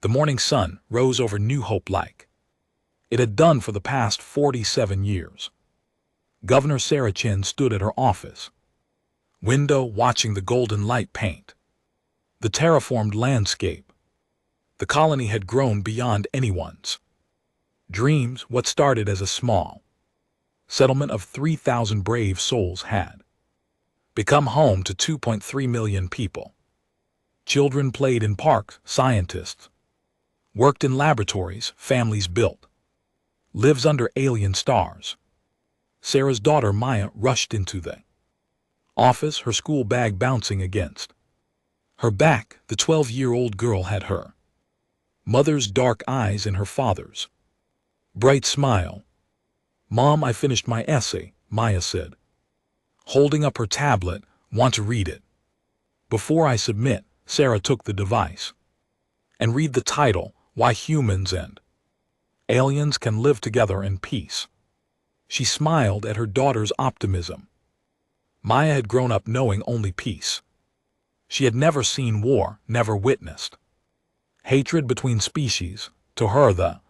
The morning sun rose over New Hope like it had done for the past 47 years. Governor Sarah Chin stood at her office window watching the golden light paint the terraformed landscape. The colony had grown beyond anyone's dreams. What started as a small settlement of 3,000 brave souls had become home to 2.3 million people. Children played in parks, scientists worked in laboratories, families built lives under alien stars. Sarah's daughter Maya rushed into the office, her school bag bouncing against her back. The 12-year-old girl had her mother's dark eyes and her father's bright smile. "Mom, I finished my essay," Maya said, holding up her tablet. "Want to read it?" "Before I submit," Sarah took the device and read the title, "Why Humans and Aliens Can Live Together in Peace." She smiled at her daughter's optimism. Maya had grown up knowing only peace. She had never seen war, never witnessed hatred between species. To her, the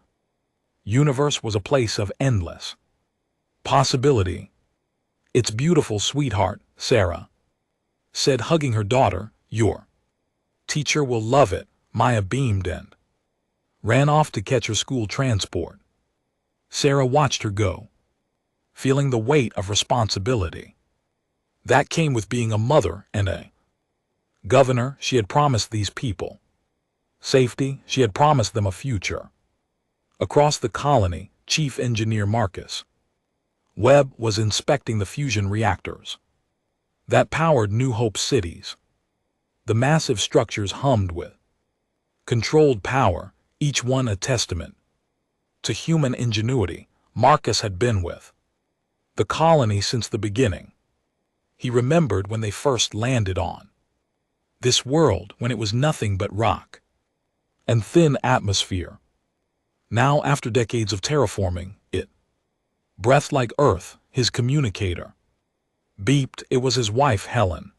universe was a place of endless possibility. "It's beautiful, sweetheart," Sarah said, hugging her daughter. "Your teacher will love it." Maya beamed and ran off to catch her school transport. Sarah watched her go, feeling the weight of responsibility that came with being a mother and a governor. She had promised these people safety. She had promised them a future. Across the colony, Chief Engineer Marcus Webb was inspecting the fusion reactors that powered New Hope cities. The massive structures hummed with controlled power, each one a testament to human ingenuity. Marcus had been with the colony since the beginning. He remembered when they first landed on this world, when it was nothing but rock and thin atmosphere. Now, after decades of terraforming, it breathed like Earth. His communicator beeped. It was his wife, Helen,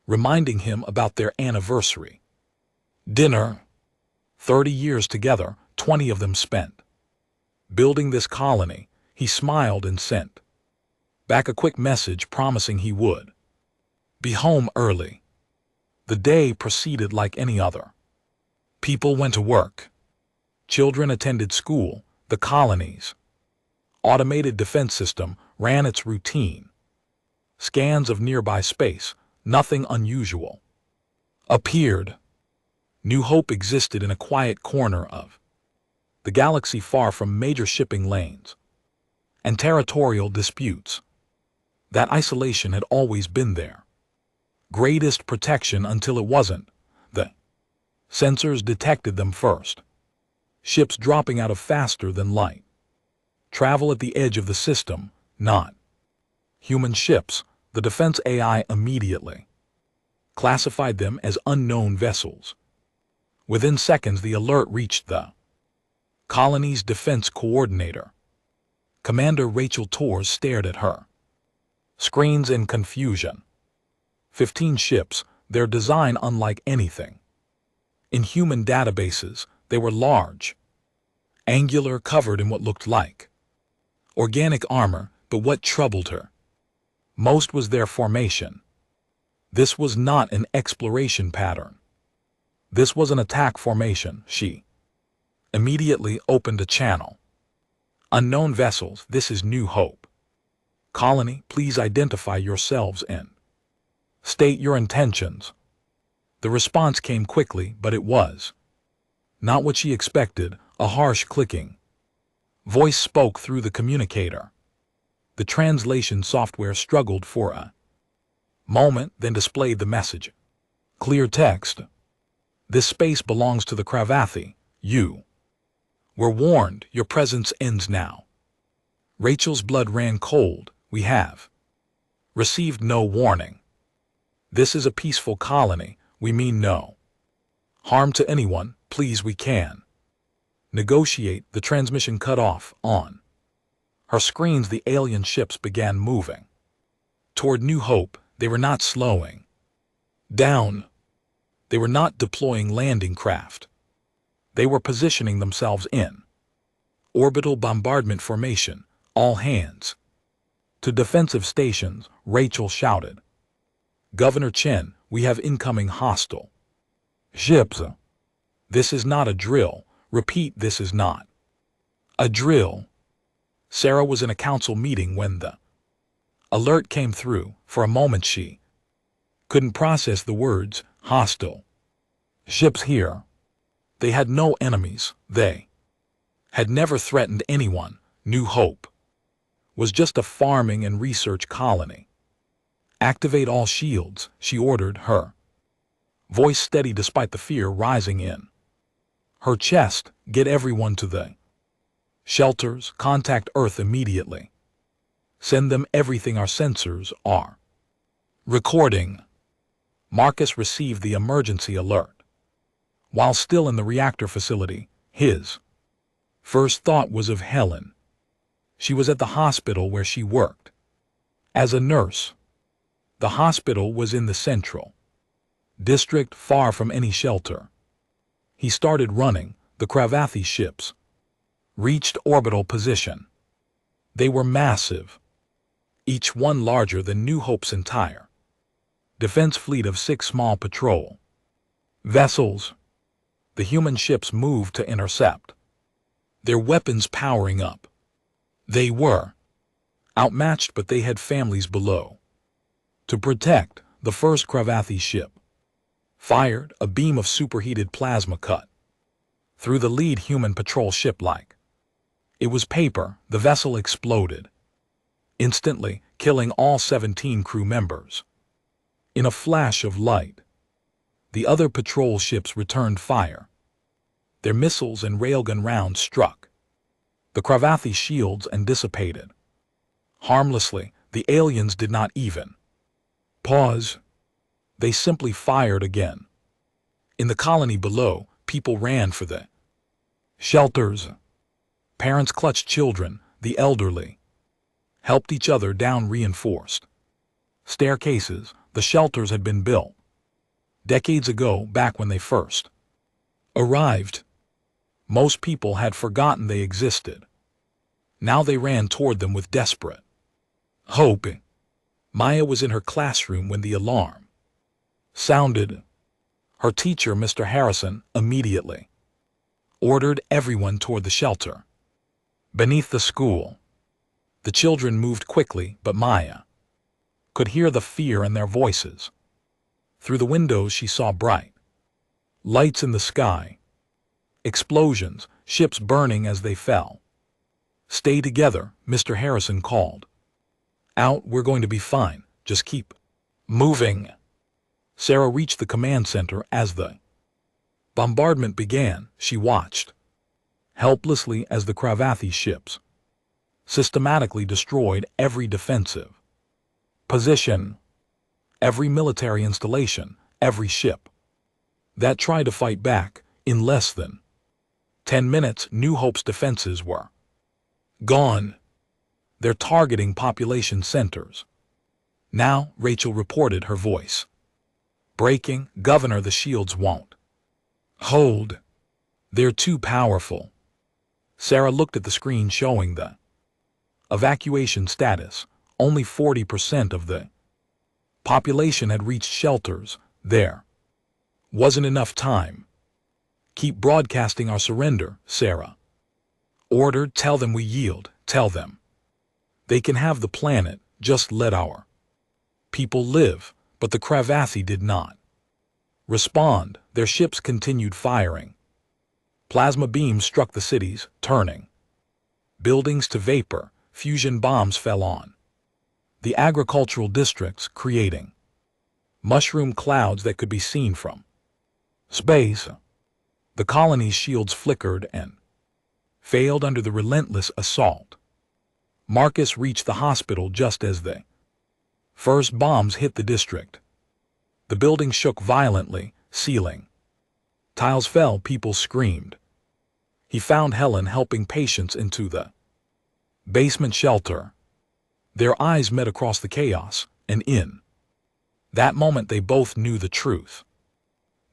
reminding him about their anniversary dinner. 30 years together, 20 of them spent building this colony. He smiled and sent back a quick message promising he would be home early. The day proceeded like any other. People went to work. Children attended school. The colony's automated defense system ran its routine scans of nearby space. Nothing unusual appeared. New Hope existed in a quiet corner of the galaxy, far from major shipping lanes and territorial disputes. That isolation had always been there. Greatest protection until it wasn't. The sensors detected them first. Ships dropping out of faster than light travel at the edge of the system, not human ships. The defense AI immediately classified them as unknown vessels. Within seconds, the alert reached the colony's defense coordinator. Commander Rachel Torres stared at her screens in confusion. 15 ships, their design unlike anything in human databases. They were large, angular, covered in what looked like organic armor. But what troubled her most was their formation. This was not an exploration pattern. This was an attack formation. She immediately opened a channel. "Unknown vessels, this is New Hope. Colony, please identify yourselves and state your intentions." The response came quickly, but it was not what she expected. A harsh clicking voice spoke through the communicator. The translation software struggled for a moment, then displayed the message. Clear text. "This space belongs to the Cravathi. You were warned. Your presence ends now." Rachel's blood ran cold. "We have received no warning. This is a peaceful colony. We mean no harm to anyone. Please, we can negotiate." The transmission cut off. On her screens, the alien ships began moving toward New Hope. They were not slowing down. They were not deploying landing craft. They were positioning themselves in orbital bombardment formation, all hands. To defensive stations, Rachel shouted. Governor Chen, we have incoming hostile ships. This is not a drill. Repeat, this is not a drill. Sarah was in a council meeting when the alert came through. For a moment she couldn't process the words, hostile ships here. They had no enemies. They had never threatened anyone. New Hope was just a farming and research colony. Activate all shields, she ordered, her voice steady despite the fear rising in her chest. Get everyone to the shelters. Contact Earth immediately. Send them everything our sensors are recording. Marcus received the emergency alert. While still in the reactor facility, his first thought was of Helen. She was at the hospital where she worked as a nurse. The hospital was in the central district, far from any shelter. He started running. The Cravathi ships reached orbital position. They were massive, each one larger than New Hope's entire defense fleet of 6 small patrol vessels. The human ships moved to intercept, their weapons powering up. They were outmatched, but they had families below to protect. The first Cravathi ship fired. A beam of superheated plasma cut through the lead human patrol ship like it was paper. The vessel exploded instantly, killing all 17 crew members. In a flash of light, the other patrol ships returned fire. Their missiles and railgun rounds struck the Cravathi shields and dissipated harmlessly. The aliens did not even pause. They simply fired again. In the colony below, people ran for the shelters. Parents clutched children. The elderly helped each other down reinforced staircases. The shelters had been built decades ago, back when they first arrived. Most people had forgotten they existed. Now they ran toward them with desperate hope. Maya was in her classroom when the alarm sounded. Her teacher, Mr. Harrison, immediately ordered everyone toward the shelter beneath the school. The children moved quickly, but Maya could hear the fear in their voices. Through the windows she saw bright lights in the sky, explosions, ships burning as they fell. Stay together, Mr. Harrison called out. We're going to be fine. Just keep moving. Sarah reached the command center as the bombardment began. She watched helplessly as the Cravathi ships systematically destroyed every defensive position, every military installation, every ship that tried to fight back. In less than 10 minutes, New Hope's defenses were gone. They're targeting population centers now, Rachel reported, her voice breaking. Governor, the shields won't hold. They're too powerful. Sarah looked at the screen showing the evacuation status. Only 40% of the population had reached shelters. There wasn't enough time. Keep broadcasting our surrender, Sarah ordered. Tell them we yield. Tell them they can have the planet. Just let our people live. But the Cravathi did not respond. Their ships continued firing. Plasma beams struck the cities, turning buildings to vapor. Fusion bombs fell on the agricultural districts, creating mushroom clouds that could be seen from space. The colony's shields flickered and failed under the relentless assault. Marcus reached the hospital just as the first bombs hit the district. The building shook violently, ceiling tiles fell, people screamed. He found Helen helping patients into the basement shelter. Their eyes met across the chaos, and in that moment they both knew the truth.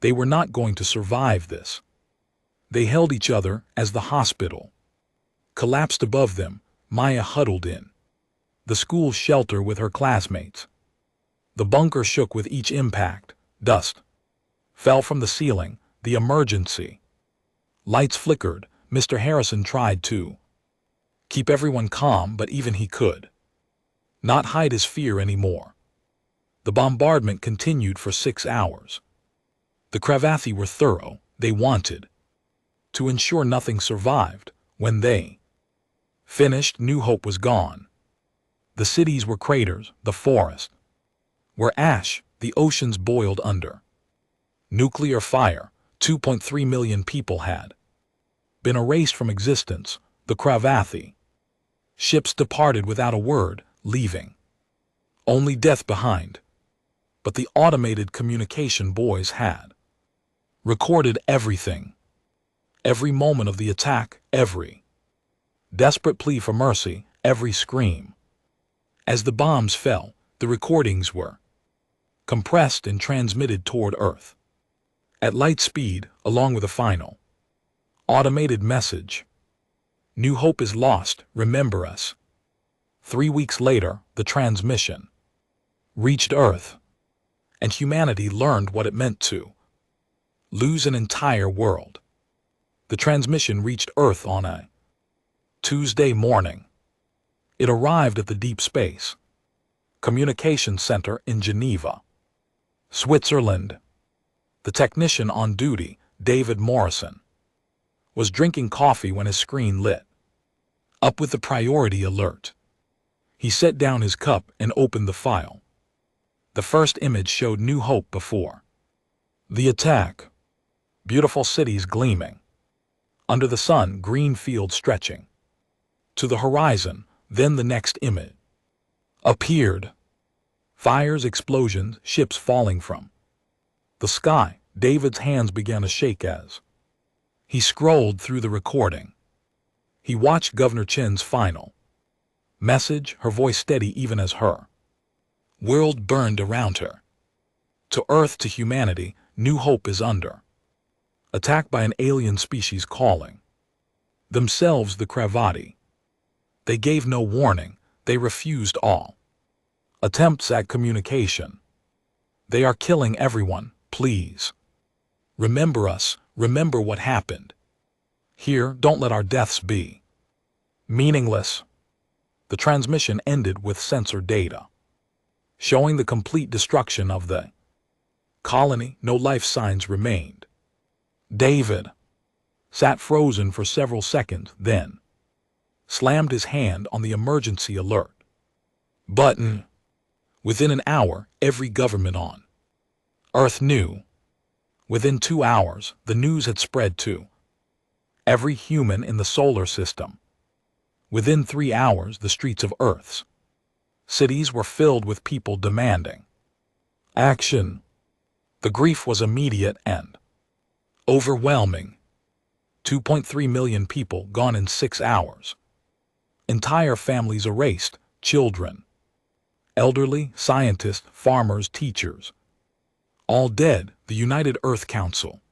They were not going to survive this. They held each other as the hospital collapsed above them. Maya huddled in the school shelter with her classmates. The bunker shook with each impact. Dust fell from the ceiling. The emergency lights flickered. Mr. Harrison tried to keep everyone calm, but even he could not hide his fear anymore. The bombardment continued for 6 hours. The Cravathi were thorough. They wanted to ensure nothing survived. When they finished, New Hope was gone. The cities were craters. The forests were ash. The oceans boiled under nuclear fire. 2.3 million people had been erased from existence. The Cravathi ships departed without a word, leaving only death behind. But the automated communication boys had recorded everything. Every moment of the attack, every desperate plea for mercy, every scream. As the bombs fell, the recordings were compressed and transmitted toward Earth at light speed, along with a final automated message. New Hope is lost, remember us. 3 weeks later, the transmission reached Earth, and humanity learned what it meant to lose an entire world. The transmission reached Earth on a Tuesday morning. It arrived at the Deep Space Communications Center in Geneva, Switzerland. The technician on duty, David Morrison, was drinking coffee when his screen lit up with the priority alert. He set down his cup and opened the file. The first image showed New Hope before the attack. Beautiful cities gleaming under the sun, green fields stretching to the horizon. Then the next image appeared. Fires, explosions, ships falling from the sky. David's hands began to shake as he scrolled through the recording. He watched Governor Chen's final message, her voice steady even as her world burned around her. To Earth, to humanity, New Hope is under attack by an alien species calling themselves the Cravathi. They gave no warning. They refused all attempts at communication. They are killing everyone. Please remember us. Remember what happened here. Don't let our deaths be meaningless. The transmission ended with sensor data showing the complete destruction of the colony. No life signs remained. David sat frozen for several seconds, then slammed his hand on the emergency alert button. Within an hour, every government on Earth knew. Within 2 hours, the news had spread to every human in the solar system. Within 3 hours, the streets of Earth's cities were filled with people demanding action. The grief was immediate and overwhelming. 2.3 million people gone in 6 hours. Entire families erased, children, elderly, scientists, farmers, teachers, all dead. The United Earth Council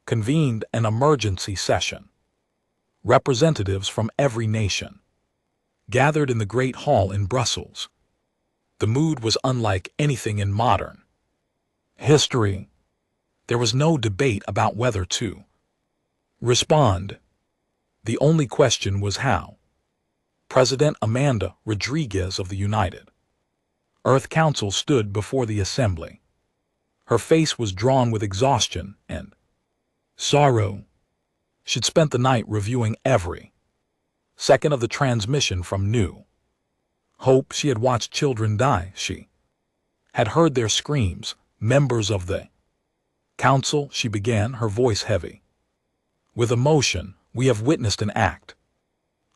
convened an emergency session. Representatives from every nation gathered in the Great Hall in Brussels. The mood was unlike anything in modern history. There was no debate about whether to respond. The only question was how. President Amanda Rodriguez of the United Earth Council stood before the assembly. Her face was drawn with exhaustion and sorrow. She'd spent the night reviewing every second of the transmission from New Hope. She had watched children die. She had heard their screams. Members of the council, she began, her voice heavy with emotion, we have witnessed an act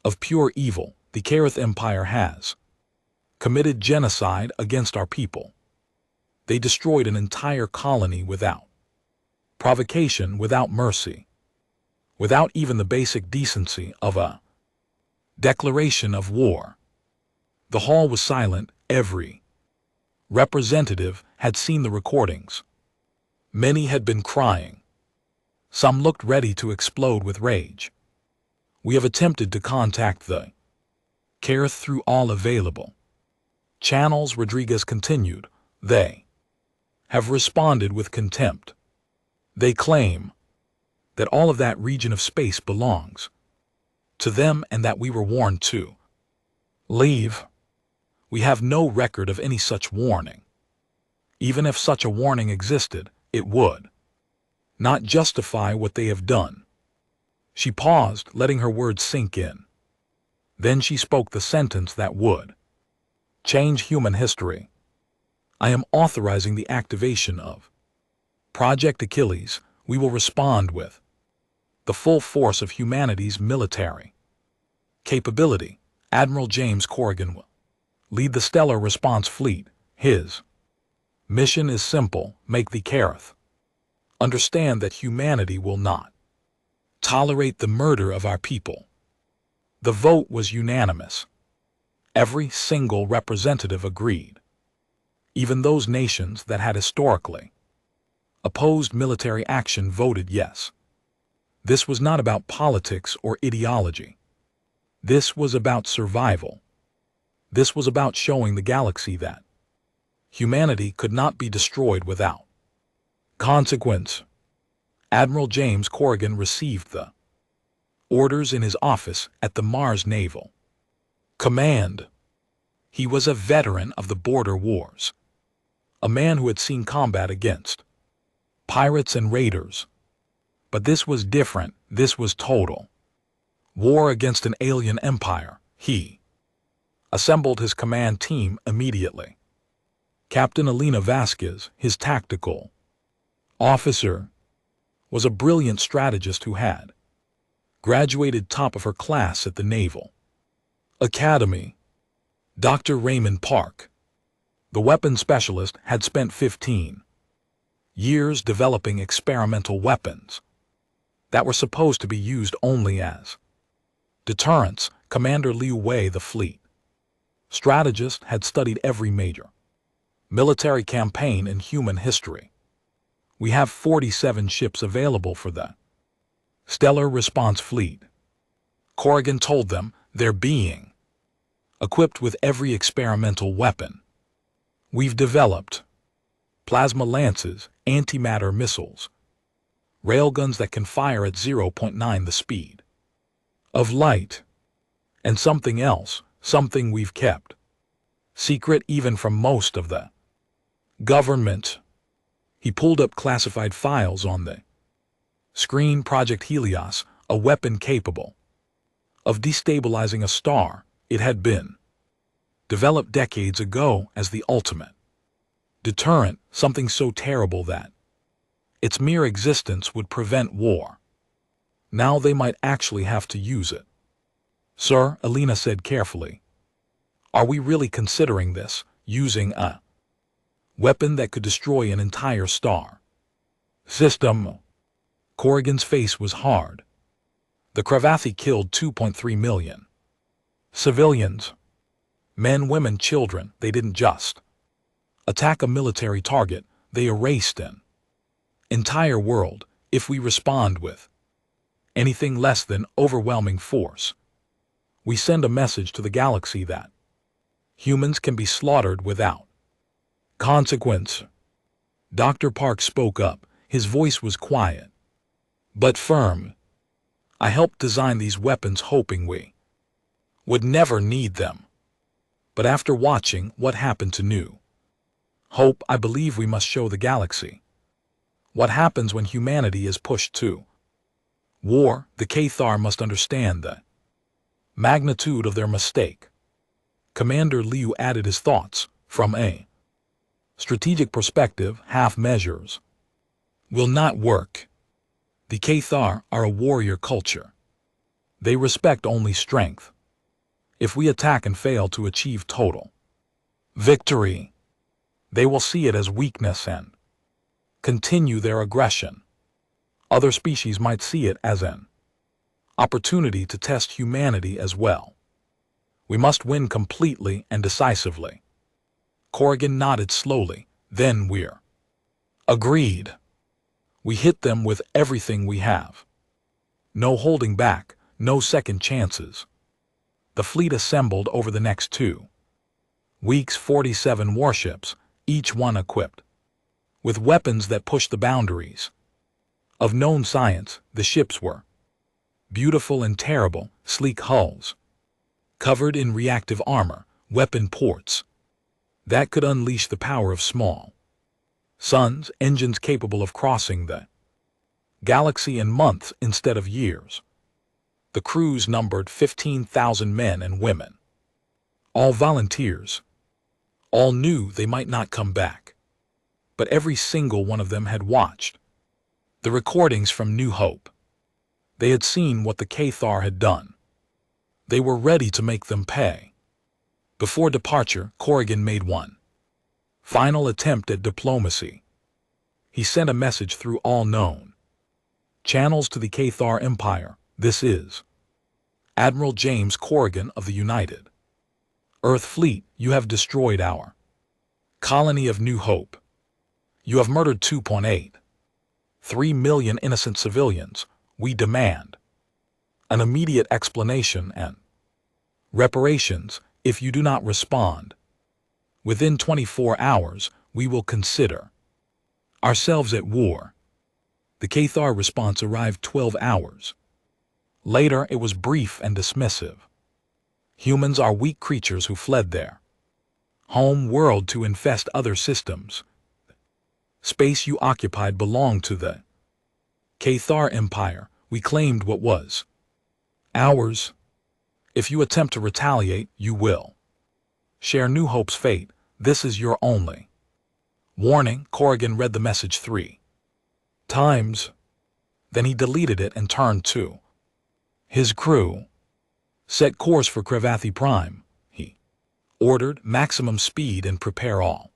of pure evil. The Kareth Empire has committed genocide against our people. They destroyed an entire colony without provocation, without mercy, without even the basic decency of a declaration of war. The hall was silent. Every representative had seen the recordings. Many had been crying. Some looked ready to explode with rage. We have attempted to contact the care through all available channels, Rodriguez continued. They have responded with contempt. They claim that all of that region of space belongs to them and that we were warned to leave. We have no record of any such warning. Even if such a warning existed, it would not justify what they have done. She paused, letting her words sink in. Then she spoke the sentence that would change human history. I am authorizing the activation of Project Achilles. We will respond with the full force of humanity's military capability. Admiral James Corrigan will lead the Stellar Response Fleet. His mission is simple: make the Kareth understand that humanity will not tolerate the murder of our people. The vote was unanimous. Every single representative agreed. Even those nations that had historically opposed military action voted yes. This was not about politics or ideology. This was about survival. This was about showing the galaxy that humanity could not be destroyed without consequence. Admiral James Corrigan received the orders in his office at the Mars Naval Command. He was a veteran of the border wars, a man who had seen combat against pirates and raiders. But this was different. This was total war against an alien empire. He assembled his command team immediately. Captain Elena Vasquez, his tactical officer, was a brilliant strategist who had graduated top of her class at the Naval Academy. Dr. Raymond Park, the weapons specialist, had spent 15 years developing experimental weapons that were supposed to be used only as deterrence. Commander Liu Wei, the fleet strategist, had studied every major military campaign in human history. We have 47 ships available for the Stellar Response Fleet. Corrigan told them. They're being equipped with every experimental weapon. We've developed plasma lances, antimatter missiles, railguns that can fire at 0.9 the speed of light, and something else, something we've kept secret even from most of the government. He pulled up classified files on the screen. Project Helios, a weapon capable of destabilizing a star. It had been developed decades ago as the ultimate deterrent, something so terrible that its mere existence would prevent war. Now they might actually have to use it. Sir, Elena said carefully, are we really considering this, using a weapon that could destroy an entire star system? Corrigan's face was hard. The Cravathi killed 2.3 million civilians, men, women, children. They didn't just attack a military target, they erased an entire world. If we respond with anything less than overwhelming force, we send a message to the galaxy that humans can be slaughtered without consequence. Dr. Park spoke up. His voice was quiet but firm. I helped design these weapons hoping we would never need them. But after watching what happened to New Hope, I believe we must show the galaxy what happens when humanity is pushed to war. The Cathar must understand the magnitude of their mistake. Commander Liu added his thoughts. From a strategic perspective, half measures will not work. The Cathar are a warrior culture. They respect only strength. If we attack and fail to achieve total victory, they will see it as weakness and continue their aggression. Other species might see it as an opportunity to test humanity as well. We must win completely and decisively. Corrigan nodded slowly. Then we're agreed. We hit them with everything we have. No holding back, no second chances. The fleet assembled over the next 2 weeks, 47 warships, each one equipped with weapons that pushed the boundaries of known science. The ships were beautiful and terrible, sleek hulls, covered in reactive armor, weapon ports that could unleash the power of small suns, engines capable of crossing the galaxy in months instead of years. The crews numbered 15,000 men and women, all volunteers. All knew they might not come back, but every single one of them had watched the recordings from New Hope. They had seen what the Cathar had done. They were ready to make them pay. Before departure, Corrigan made one final attempt at diplomacy. He sent a message through all known channels to the Cathar Empire. This is Admiral James Corrigan of the United Earth Fleet. You have destroyed our colony of New Hope. You have murdered 2.83 million innocent civilians. We demand an immediate explanation and reparations. If you do not respond within 24 hours, we will consider ourselves at war. The Cathar response arrived 12 hours later. It was brief and dismissive. Humans are weak creatures who fled their home world to infest other systems. Space you occupied belonged to the Cathar Empire. We claimed what was ours. If you attempt to retaliate, you will share New Hope's fate. This is your only warning. Corrigan read the message 3 times. Then he deleted it and turned to his crew. Set course for Cravathi Prime, he ordered. Maximum speed and prepare all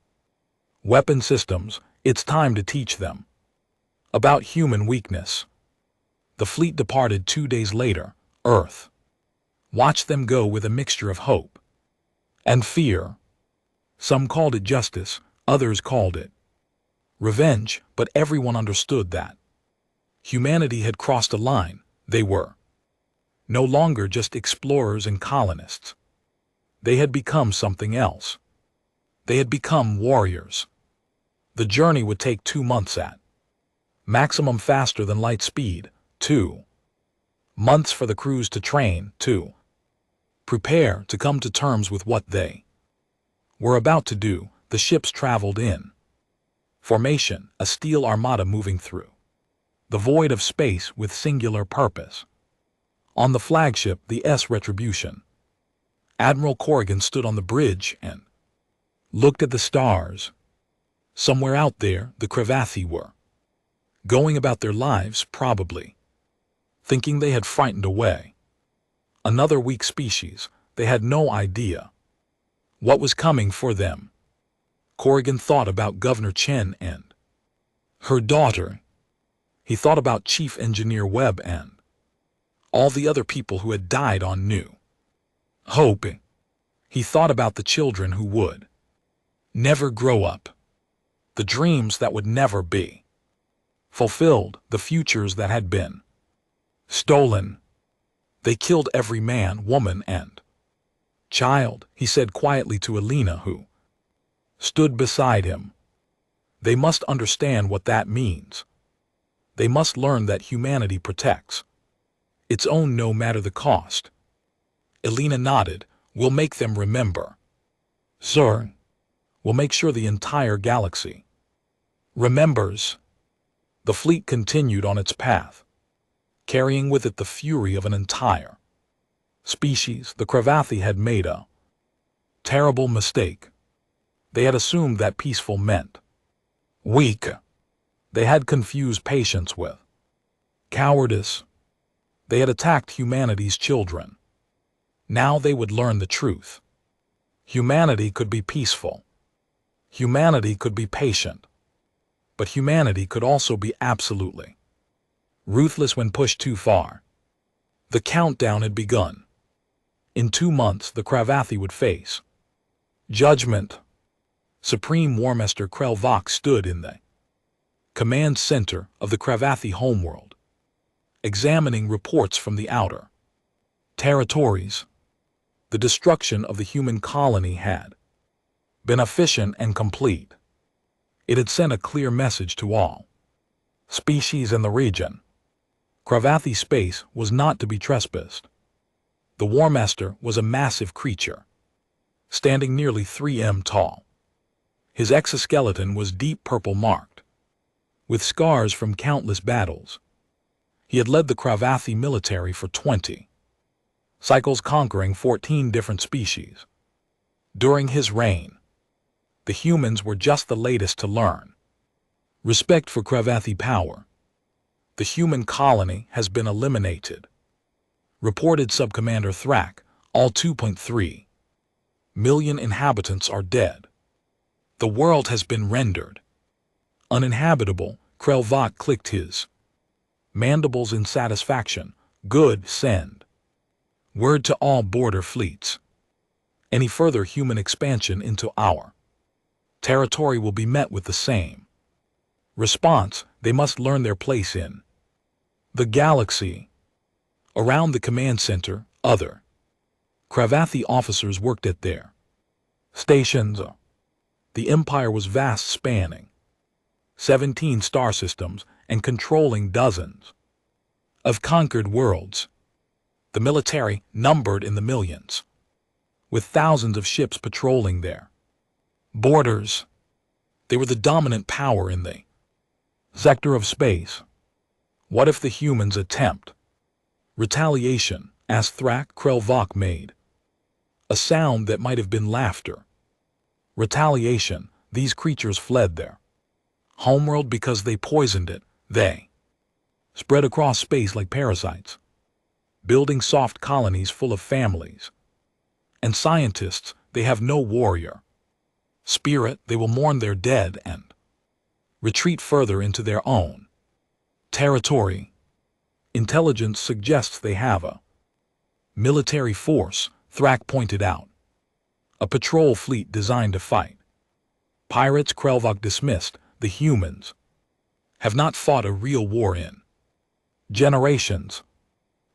weapon systems. It's time to teach them about human weakness. The fleet departed 2 days later. Earth watched them go with a mixture of hope and fear. Some called it justice, others called it revenge, but everyone understood that humanity had crossed a line. They were no longer just explorers and colonists. They had become something else. They had become warriors. The journey would take 2 months at maximum, faster than light speed. 2 months for the crews to train, to prepare, to come to terms with what they were about to do. The ships traveled in formation, a steel armada moving through the void of space with singular purpose. On the flagship, the S Retribution, Admiral Corrigan stood on the bridge and looked at the stars. Somewhere out there, the Cravathi were going about their lives, probably thinking they had frightened away another weak species. They had no idea what was coming for them. Corrigan thought about Governor Chen and her daughter. He thought about Chief Engineer Webb and all the other people who had died on New Hope. He thought about the children who would never grow up, the dreams that would never be fulfilled, the futures that had been stolen. They killed every man, woman, and child, he said quietly to Alina, who stood beside him. They must understand what that means. They must learn that humanity protects its own no matter the cost. Alina nodded. We'll make them remember. Sir, we'll make sure the entire galaxy remembers. The fleet continued on its path, carrying with it the fury of an entire species. The Cravathi had made a terrible mistake. They had assumed that peaceful meant weak. They had confused patience with cowardice. They had attacked humanity's children. Now they would learn the truth. Humanity could be peaceful. Humanity could be patient. But humanity could also be absolutely ruthless when pushed too far. The countdown had begun. In 2 months, the Cravathi would face judgment. Supreme War Master Krell Vox stood in the command center of the Cravathi homeworld, examining reports from the outer territories. The destruction of the human colony had been efficient and complete. It had sent a clear message to all species in the region. Cravathi space was not to be trespassed. The War Master was a massive creature, standing nearly 3 m tall. His exoskeleton was deep purple marked, with scars from countless battles. He had led the Cravathi military for 20 cycles, conquering 14 different species. During his reign, the humans were just the latest to learn respect for Cravathi power. The human colony has been eliminated, reported Subcommander Thrak. All 2.3 million inhabitants are dead. The world has been rendered uninhabitable. Krelvok clicked his mandibles in satisfaction. Good, send word to all border fleets. Any further human expansion into our territory will be met with the same response. They must learn their place in the galaxy. Around the command center, other Cravathi officers worked at their stations. The empire was vast, spanning 17 star systems and controlling dozens of conquered worlds. The military numbered in the millions, with thousands of ships patrolling their borders. They were the dominant power in the sector of space. What if the humans attempt retaliation? Asked Thrak. Krelvok made a sound that might have been laughter. Retaliation. These creatures fled their homeworld because they poisoned it. They spread across space like parasites, building soft colonies full of families and scientists. They have no warrior spirit. They will mourn their dead and retreat further into their own territory. Intelligence suggests they have a military force, Thrak pointed out. A patrol fleet designed to fight pirates. Krelvok dismissed. The humans have not fought a real war in generations.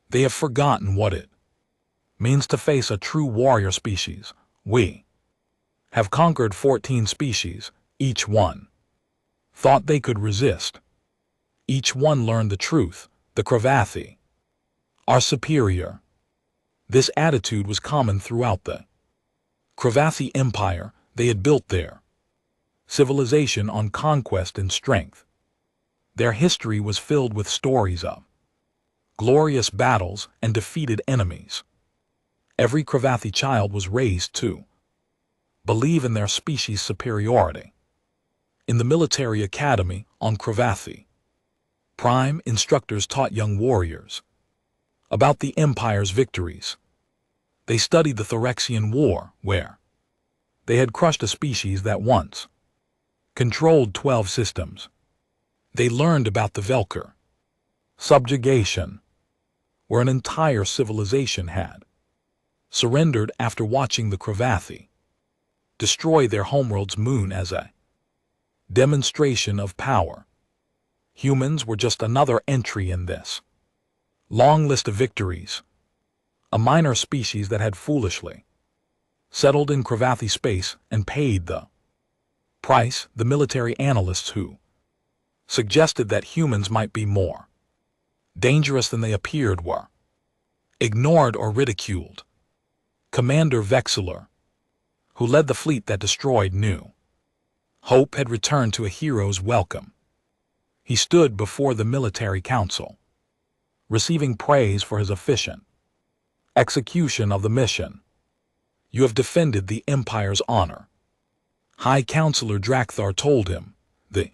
They have forgotten what it means to face a true warrior species. We have conquered 14 species. Each one thought they could resist. Each one learned the truth. The Cravathi are superior. This attitude was common throughout the Cravathi Empire. They had built their civilization on conquest and strength. Their history was filled with stories of glorious battles and defeated enemies. Every Cravathi child was raised to believe in their species' superiority. In the military academy on Cravathi, prime instructors taught young warriors about the Empire's victories. They studied the Thoraxian War, where they had crushed a species that once controlled 12 systems. They learned about the Velker subjugation, where an entire civilization had surrendered after watching the Cravathi destroy their homeworld's moon as a demonstration of power. Humans were just another entry in this long list of victories. A minor species that had foolishly settled in Cravathi space and paid the price. The military analysts who suggested that humans might be more dangerous than they appeared were ignored or ridiculed. Commander Vexler, who led the fleet that destroyed New Hope, had returned to a hero's welcome. He stood before the military council, receiving praise for his efficient execution of the mission. You have defended the Empire's honor. High Counselor Drakthar told him. The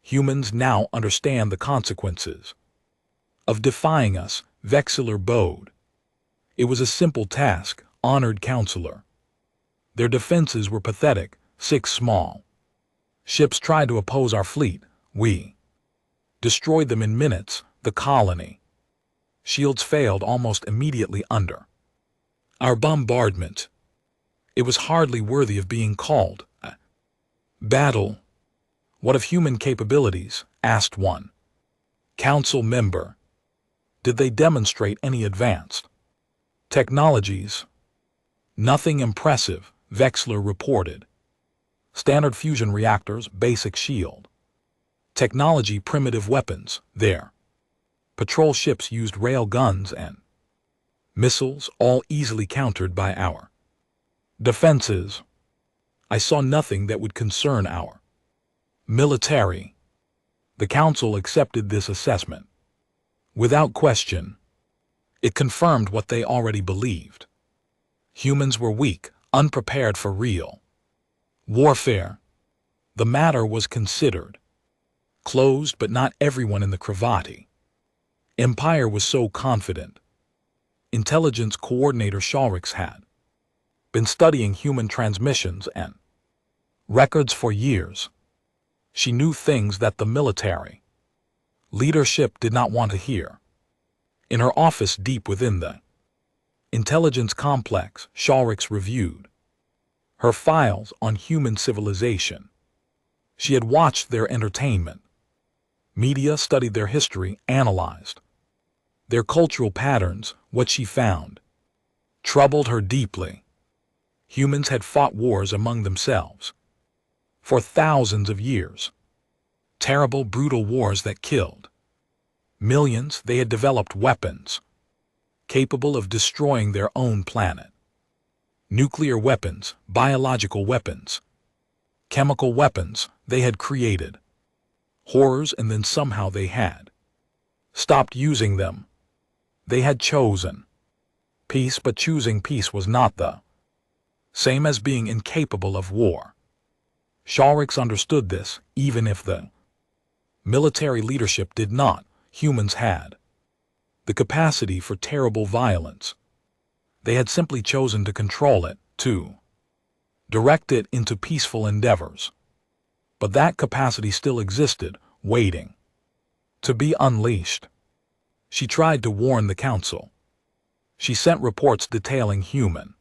humans now understand the consequences of defying us. Vexler bowed. It was a simple task, honored counselor. Their defenses were pathetic. 6 small ships tried to oppose our fleet. We destroyed them in minutes. The colony shields failed almost immediately under our bombardment. It was hardly worthy of being called a battle. What of human capabilities? Asked one council member. Did they demonstrate any advanced technologies? Nothing impressive, Wexler reported. Standard fusion reactors, basic shield. Technology, primitive weapons, there. Patrol ships used rail guns and missiles, all easily countered by our defenses. I saw nothing that would concern our military. The council accepted this assessment without question. It confirmed what they already believed. Humans were weak, unprepared for real warfare. The matter was considered closed, but not everyone in the Kravati Empire was so confident. Intelligence Coordinator Shalrix had been studying human transmissions and records for years. She knew things that the military leadership did not want to hear. In her office deep within the intelligence complex, Shalrix reviewed her files on human civilization. She had watched their entertainment. Media studied their history, analyzed their cultural patterns. What she found troubled her deeply. Humans had fought wars among themselves for thousands of years. Terrible, brutal wars that killed millions. They had developed weapons capable of destroying their own planet. Nuclear weapons, biological weapons, chemical weapons. They had created horrors, and then somehow they had stopped using them. They had chosen peace, but choosing peace was not the same as being incapable of war. Shalrix understood this, even if the military leadership did not. Humans had the capacity for terrible violence. They had simply chosen to control it, to direct it into peaceful endeavors. But that capacity still existed, waiting to be unleashed. She tried to warn the council. She sent reports detailing human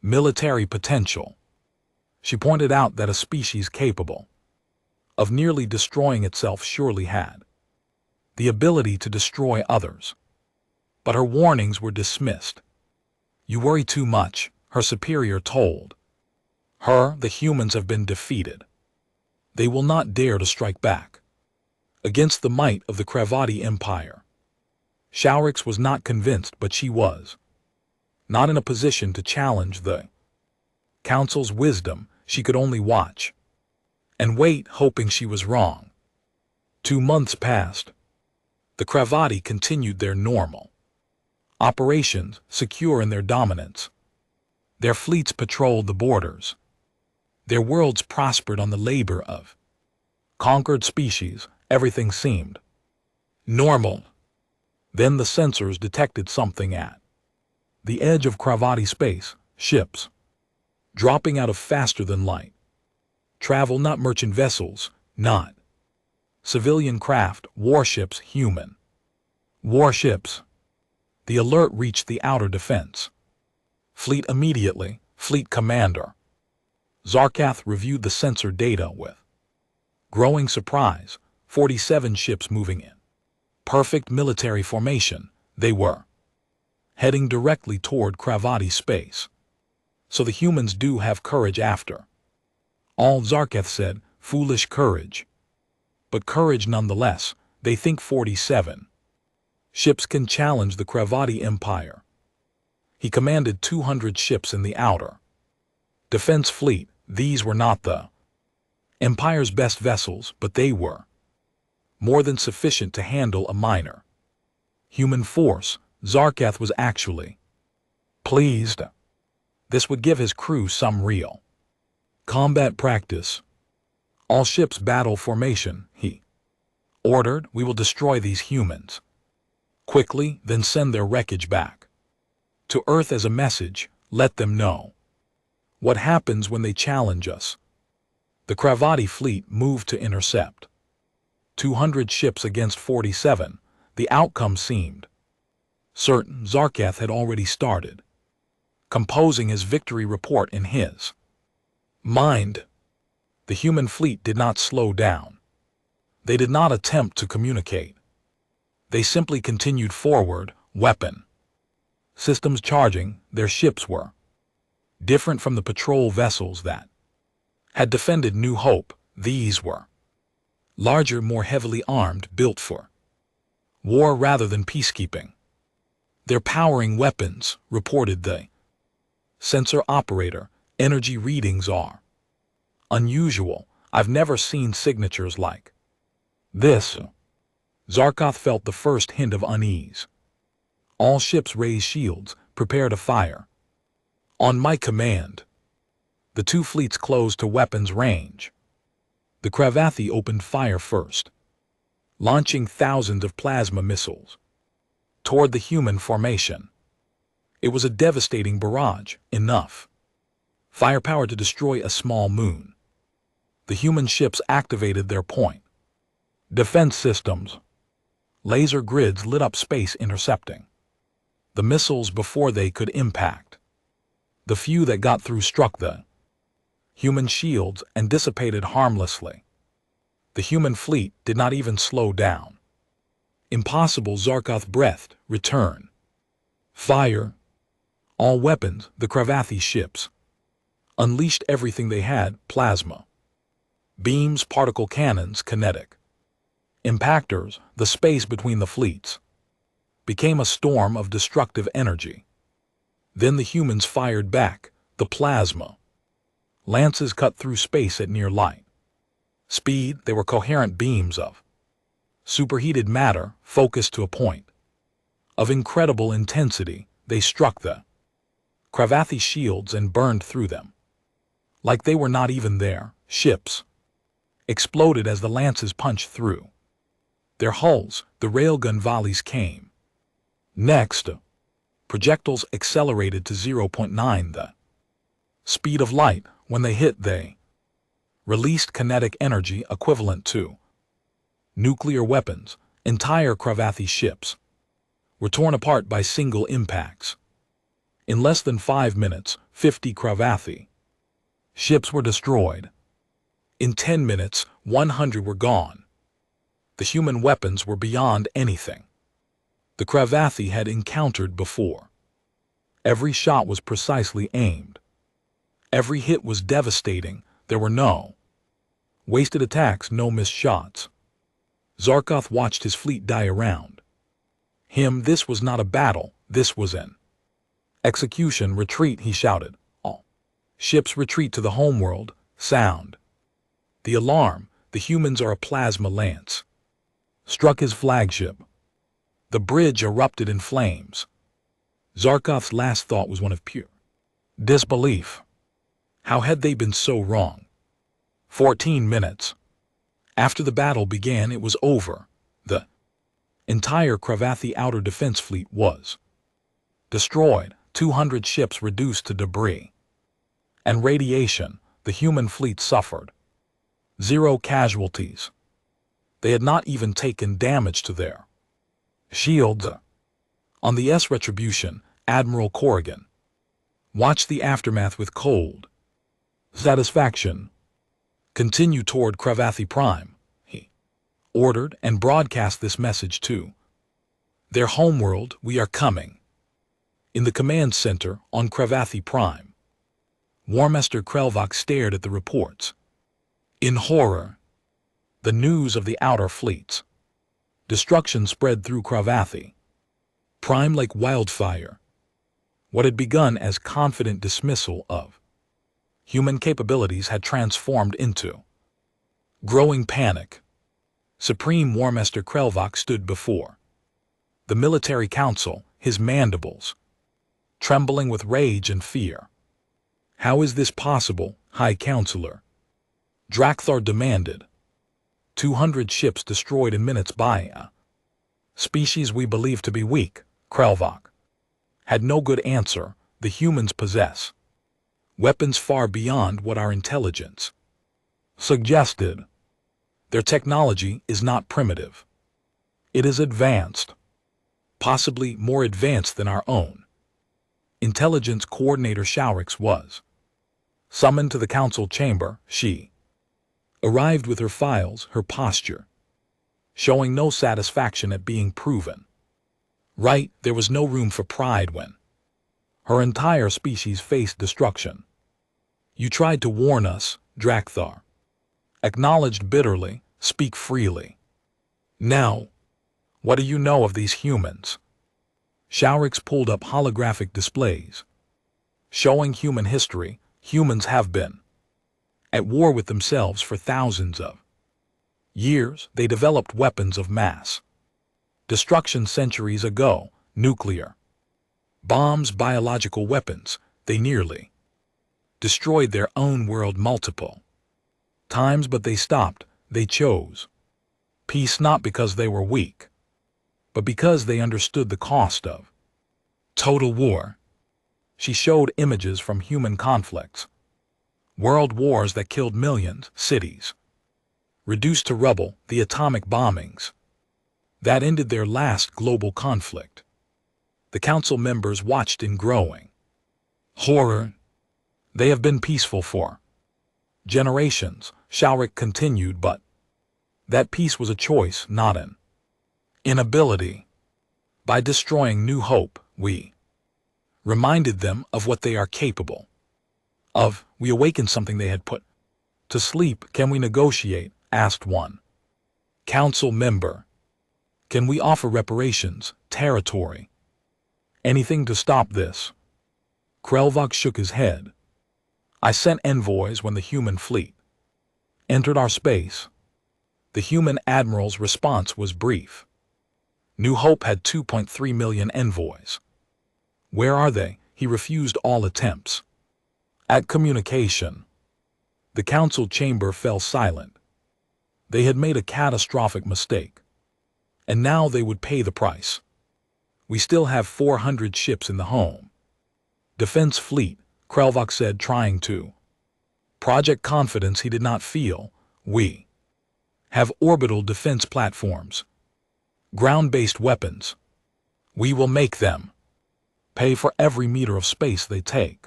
military potential. She pointed out that a species capable of nearly destroying itself surely had the ability to destroy others. But her warnings were dismissed. You worry too much, her superior told her. The humans have been defeated. They will not dare to strike back against the might of the Kravati Empire. Shalrix was not convinced, but she was not in a position to challenge the council's wisdom. She could only watch and wait, hoping she was wrong. 2 months passed. The Kravati continued their normal operations, secure in their dominance. Their fleets patrolled the borders. Their worlds prospered on the labor of conquered species. Everything seemed normal. Then the sensors detected something at the edge of Kravati space. Ships dropping out of faster than light travel, not merchant vessels, not civilian craft, warships, human warships. The alert reached the outer defense fleet immediately. Fleet commander Zarkath reviewed the sensor data with growing surprise. 47 ships moving in perfect military formation. They were heading directly toward Kravati space. So the humans do have courage after all, Zarkath said. Foolish courage, but courage nonetheless. They think 47 ships can challenge the Kravati Empire. He commanded 200 ships in the outer defense fleet. These were not the Empire's best vessels, but they were more than sufficient to handle a minor human force. Zarkath was actually pleased. This would give his crew some real combat practice. All ships battle formation, he ordered. We will destroy these humans quickly, then send their wreckage back to Earth as a message. Let them know what happens when they challenge us. The Kravati fleet moved to intercept 200 ships against 47. The outcome seemed certain. Zarkath had already started composing his victory report in his mind. The human fleet did not slow down. They did not attempt to communicate. They simply continued forward, weapon systems charging. Their ships were different from the patrol vessels that had defended New Hope. These were larger, more heavily armed, built for war rather than peacekeeping. They're powering weapons, reported the sensor operator. Energy readings are unusual. I've never seen signatures like this. Zarkoth felt the first hint of unease. All ships raise shields, prepare to fire. On my command. The two fleets closed to weapons range. The Cravathi opened fire first, launching thousands of plasma missiles toward the human formation. It was a devastating barrage, enough firepower to destroy a small moon. The human ships activated their point defense systems. Laser grids lit up space, intercepting the missiles before they could impact. The few that got through struck the human shields and dissipated harmlessly. The human fleet did not even slow down. Impossible, Zarkoth breathed. Return. Fire. All weapons. The Cravathi ships unleashed everything they had. Plasma beams, particle cannons, kinetic impactors. The space between the fleets became a storm of destructive energy. Then the humans fired back. The plasma lances cut through space at near light speed. They were coherent beams of superheated matter, focused to a point of incredible intensity. They struck the Cravathi shields and burned through them like they were not even there. Ships exploded as the lances punched through their hulls. The railgun volleys came. Next, projectiles accelerated to 0.9 the speed of light. When they hit, they released kinetic energy equivalent to nuclear weapons. Entire Cravathi ships were torn apart by single impacts. In less than 5 minutes, 50 Cravathi ships were destroyed. In 10 minutes, 100 were gone. The human weapons were beyond anything the Cravathi had encountered before. Every shot was precisely aimed. Every hit was devastating. There were no wasted attacks, no missed shots. Zarkoth watched his fleet die around him. This was not a battle. This was an execution. Retreat, he shouted. All ships retreat to the homeworld. Sound the alarm. The humans are a plasma lance struck his flagship. The bridge erupted in flames. Zarkoth's last thought was one of pure disbelief. How had they been so wrong? 14 minutes after the battle began, it was over. The entire Cravathi outer defense fleet was destroyed. 200 ships reduced to debris and radiation. The human fleet suffered 0 casualties. They had not even taken damage to their shields. On the S Retribution, Admiral Corrigan watched the aftermath with cold satisfaction. Continue toward Cravathi Prime, he ordered, and broadcast this message to their homeworld. We are coming. In the command center on Cravathi Prime, Warmaster Krelvok stared at the reports in horror. The news of the outer fleets destruction spread through Cravathi Prime like wildfire. What had begun as confident dismissal of human capabilities had transformed into growing panic. Supreme Warmaster Krelvok stood before the military council, his mandibles trembling with rage and fear. How is this possible, High Counselor? Drakthar demanded. 200 ships destroyed in minutes by a species we believe to be weak. Krelvok had no good answer. The humans possess weapons far beyond what our intelligence suggested. Their technology is not primitive. It is advanced, possibly more advanced than our own. Intelligence Coordinator Shaurix was summoned to the council chamber. She arrived with her files, her posture, showing no satisfaction at being proven. Right, there was no room for pride when her entire species faced destruction. You tried to warn us, Drakthar. Acknowledged bitterly, speak freely. Now, what do you know of these humans? Shaurix pulled up holographic displays, showing human history. Humans have been at war with themselves for thousands of years. They developed weapons of mass destruction centuries ago, nuclear bombs, biological weapons. They nearly destroyed their own world multiple times, but they stopped. They chose peace not because they were weak, but because they understood the cost of total war. She showed images from human conflicts, world wars that killed millions, cities reduced to rubble, the atomic bombings that ended their last global conflict. The council members watched in growing horror. They have been peaceful for generations, Shaurix continued, but that peace was a choice, not an inability. By destroying New Hope, we reminded them of what they are capable of. We awakened something they had put to sleep. Can we negotiate? Asked one council member. Can we offer reparations, territory, anything to stop this? Krelvok shook his head. I sent envoys when the human fleet entered our space. The human admiral's response was brief. New Hope had 2.3 million envoys. Where are they? He refused all attempts at communication. The council chamber fell silent. They had made a catastrophic mistake, and now they would pay the price. We still have 400 ships in the home defense fleet, Krelvok said, trying to project confidence he did not feel. We have orbital defense platforms, ground-based weapons. We will make them pay for every meter of space they take.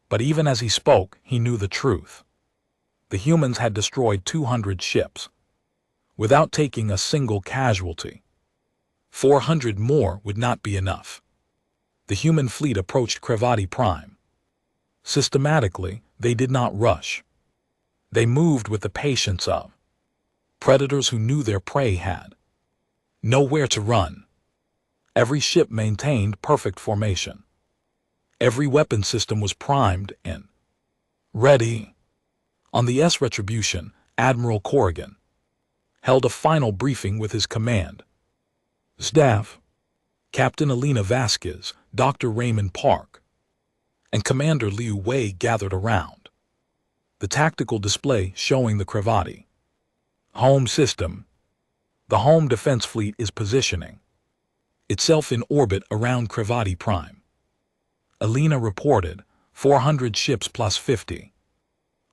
But even as he spoke, he knew the truth. The humans had destroyed 200 ships without taking a single casualty. 400 more would not be enough. The human fleet approached Krevati Prime. Systematically, they did not rush. They moved with the patience of predators who knew their prey had nowhere to run. Every ship maintained perfect formation. Every weapon system was primed and ready. On the S Retribution, Admiral Corrigan held a final briefing with his command staff, Captain Alina Vasquez, Dr. Raymond Park, and Commander Liu Wei gathered around the tactical display showing the Krevati home system. The home defense fleet is positioning itself in orbit around Krevati Prime. Alina reported 400 ships plus 50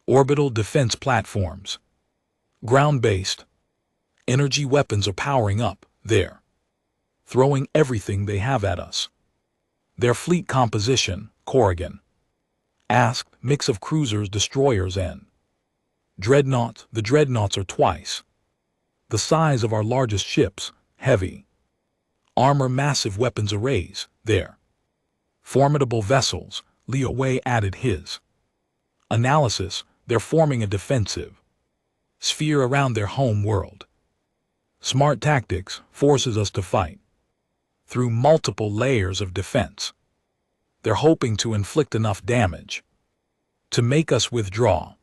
orbital defense platforms. Ground-based energy weapons are powering up. They're throwing everything they have at us. Their fleet composition, Corrigan asked, mix of cruisers, destroyers, and dreadnoughts. The dreadnoughts are twice the size of our largest ships, heavy armor, massive weapons arrays. They're formidable vessels. Liu Wei added his analysis. They're forming a defensive sphere around their home world. Smart tactics forces us to fight through multiple layers of defense. They're hoping to inflict enough damage to make us withdraw.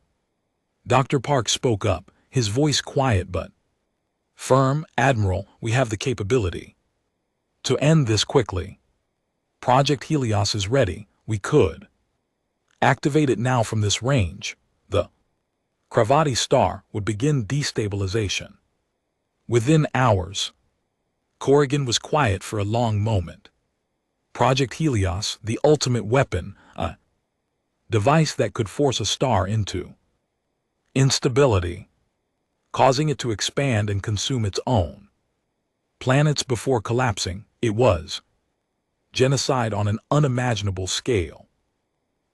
Dr. Park spoke up, his voice quiet but firm. Admiral, we have the capability to end this quickly. Project Helios is ready. We could activate it now from this range. The Krevati star would begin destabilization within hours. Corrigan was quiet for a long moment. Project Helios, the ultimate weapon, a device that could force a star into instability, causing it to expand and consume its own planets before collapsing. It was genocide on an unimaginable scale.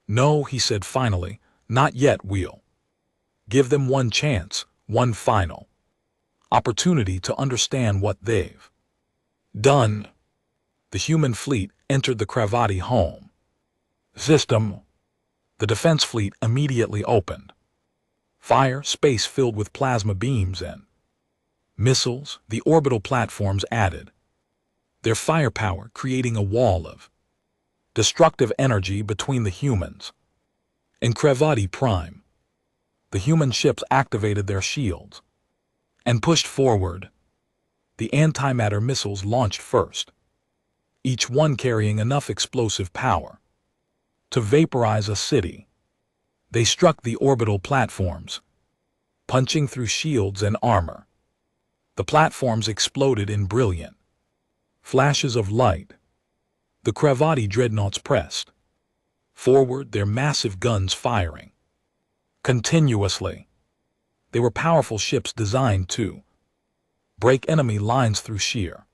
No, he said finally, not yet. We'll Give them one chance, one final opportunity to understand what they've done. The human fleet entered the Kravati home system. The defense fleet immediately opened fire, space filled with plasma beams and missiles. The orbital platforms added their firepower, creating a wall of destructive energy between the humans and Kravati Prime. The human ships activated their shields and pushed forward. The antimatter missiles launched first, each one carrying enough explosive power to vaporize a city. They struck the orbital platforms, punching through shields and armor. The platforms exploded in brilliant flashes of light. The Kravati dreadnoughts pressed forward, their massive guns firing continuously. They were powerful ships designed to break enemy lines through sheer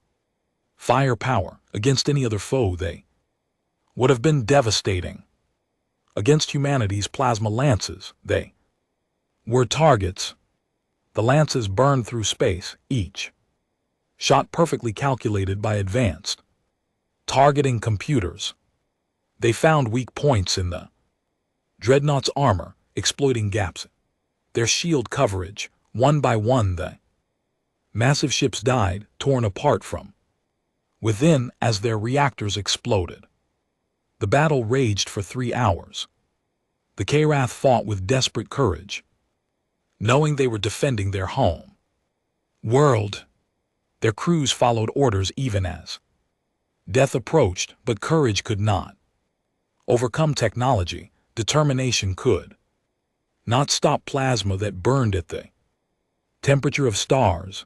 firepower. Against any other foe, they would have been devastating. Against humanity's plasma lances, they were targets. The lances burned through space, each shot perfectly calculated by advanced targeting computers. They found weak points in the dreadnought's armor, exploiting gaps. Their shield coverage, one by one, the massive ships died, torn apart from within as their reactors exploded. The battle raged for 3 hours. The Karath fought with desperate courage, knowing they were defending their home world. Their crews followed orders even as death approached, but courage could not overcome technology. Determination could not stop plasma that burned at the temperature of stars.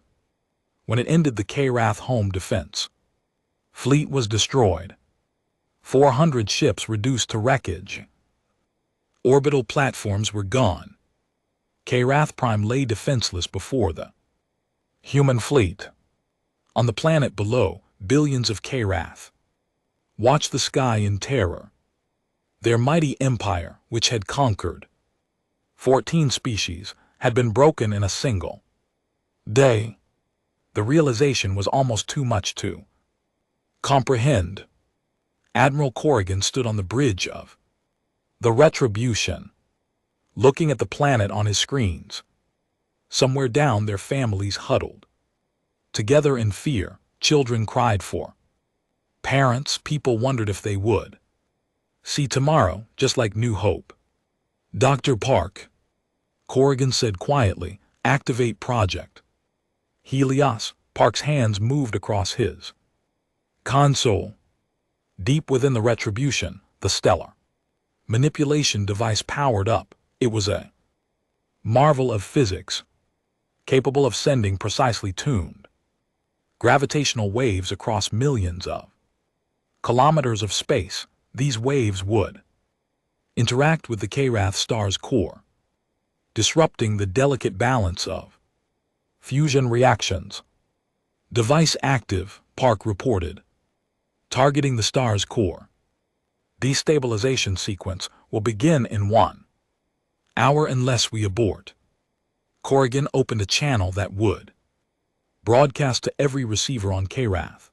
When it ended, the Karath home defense fleet was destroyed. 400 ships reduced to wreckage. Orbital platforms were gone. Karath Prime lay defenseless before the human fleet. On the planet below, billions of Karath watched the sky in terror. Their mighty empire, which had conquered 14 species, had been broken in a single day. The realization was almost too much to comprehend. Admiral Corrigan stood on the bridge of the Retribution, looking at the planet on his screens. Somewhere down, their families huddled together in fear. Children cried for parents. People wondered if they would see tomorrow, just like New Hope. Dr. Park, Corrigan said quietly, activate Project Helios. Park's hands moved across his console. Deep within the Retribution, the stellar manipulation device powered up. It was a marvel of physics, capable of sending precisely tuned gravitational waves across millions of kilometers of space. These waves would interact with the Karath star's core, disrupting the delicate balance of fusion reactions. Device active, Park reported. Targeting the star's core. Destabilization sequence will begin in 1 hour unless we abort. Corrigan opened a channel that would broadcast to every receiver on Karath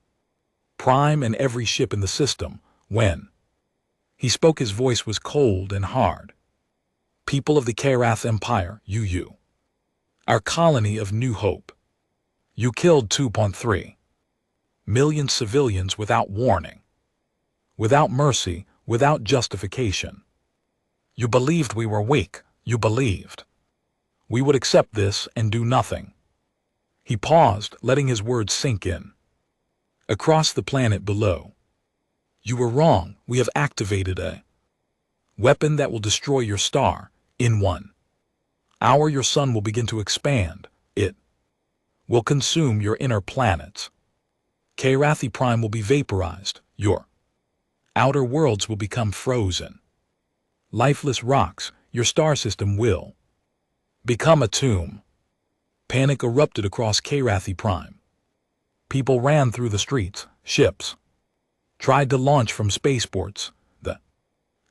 Prime and every ship in the system. When he spoke, his voice was cold and hard. People of the Karath Empire, you, our colony of New Hope, you killed 2.3 million civilians without warning, without mercy, without justification. You believed we were weak. You believed we would accept this and do nothing. He paused, letting his words sink in. Across the planet below, you were wrong. We have activated a weapon that will destroy your star. In 1 hour, your sun will begin to expand. It will consume your inner planets. Karathi Prime will be vaporized. Your outer worlds will become frozen. Lifeless rocks. Your star system will become a tomb. Panic erupted across Karathi Prime. People ran through the streets. Ships tried to launch from spaceports. The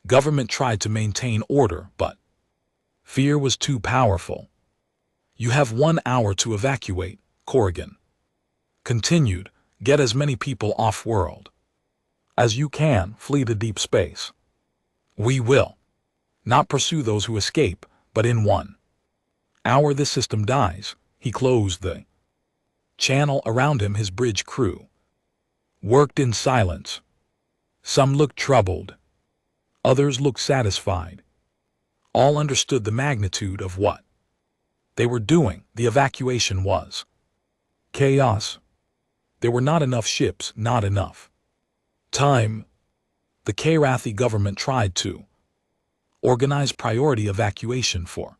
government tried to maintain order, but Fear was too powerful. You have 1 hour to evacuate, Corrigan continued. Get as many people off-world as you can, flee to deep space. We will not pursue those who escape, but in 1 hour this system dies. He closed the channel around him. His bridge crew worked in silence. Some looked troubled. Others looked satisfied. All understood the magnitude of what they were doing. The evacuation was chaos. There were not enough ships, not enough time. The Karathi government tried to organize priority evacuation for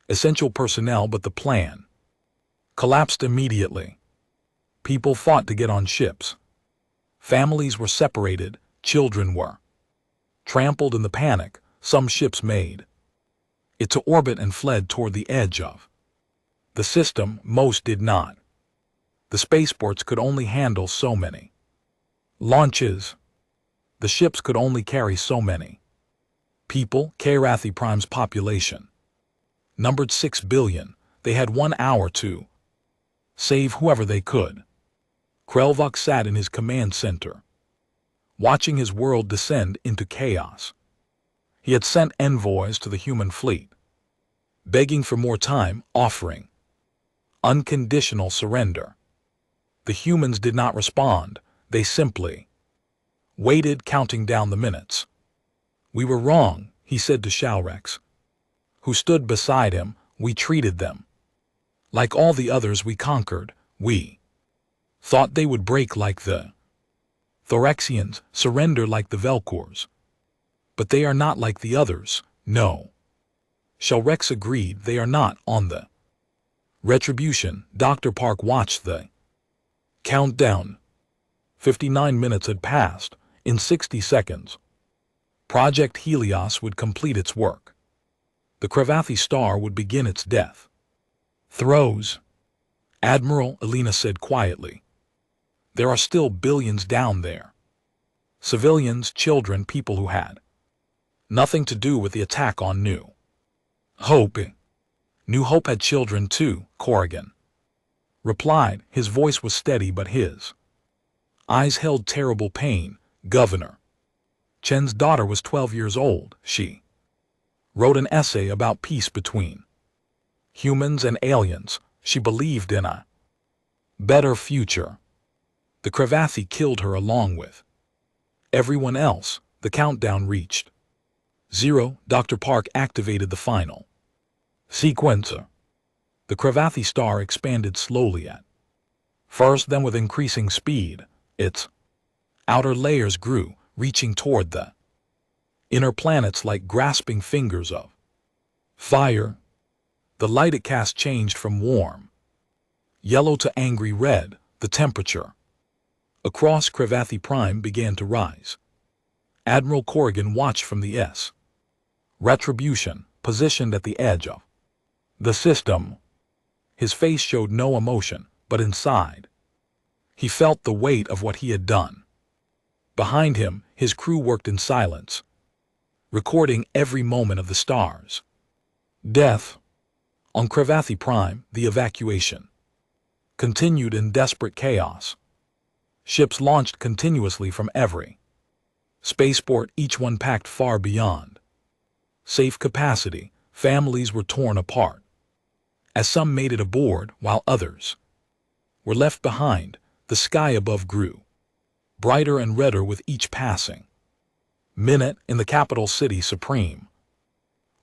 essential personnel, but the plan collapsed immediately. People fought to get on ships. Families were separated, children were trampled in the panic. Some ships made it to orbit and fled toward the edge of the system. Most did not. The spaceports could only handle so many launches. The ships could only carry so many people. Karathi Prime's population numbered 6 billion. They had 1 hour to save whoever they could. Krelvok sat in his command center, watching his world descend into chaos. He had sent envoys to the human fleet, begging for more time, offering unconditional surrender. The humans did not respond. They simply waited, counting down the minutes. We were wrong, he said to Shalrex, who stood beside him. We treated them like all the others we conquered. We thought they would break like the Thoraxians, surrender like the Velkors. But they are not like the others, no. Shalrex agreed. They are not on the retribution. Dr. Park watched the countdown. 59 minutes had passed. In 60 seconds, Project Helios would complete its work. The Kravathi star would begin its death throes. Admiral, Elena said quietly. There are still billions down there. Civilians, children, people who had nothing to do with the attack on New Hope. New Hope had children too, Corrigan replied. His voice was steady, but his eyes held terrible pain. Governor Chen's daughter was 12 years old. She wrote an essay about peace between humans and aliens. She believed in a better future. The Kravathi killed her along with everyone else. The countdown reached 0. Dr. Park activated the final sequencer. The Kravathi star expanded slowly at first, then with increasing speed. Its outer layers grew, reaching toward the inner planets like grasping fingers of fire. The light it cast changed from warm yellow to angry red. The temperature across Kravathi Prime began to rise. Admiral Corrigan watched from the S. Retribution, positioned at the edge of the system. His face showed no emotion, but inside he felt the weight of what he had done. Behind him, his crew worked in silence, recording every moment of the star's death. On Kravathi Prime, the evacuation continued in desperate chaos. Ships launched continuously from every spaceport, each one packed far beyond safe capacity. Families were torn apart, as some made it aboard while others were left behind. The sky above grew brighter and redder with each passing minute. In the capital city, Supreme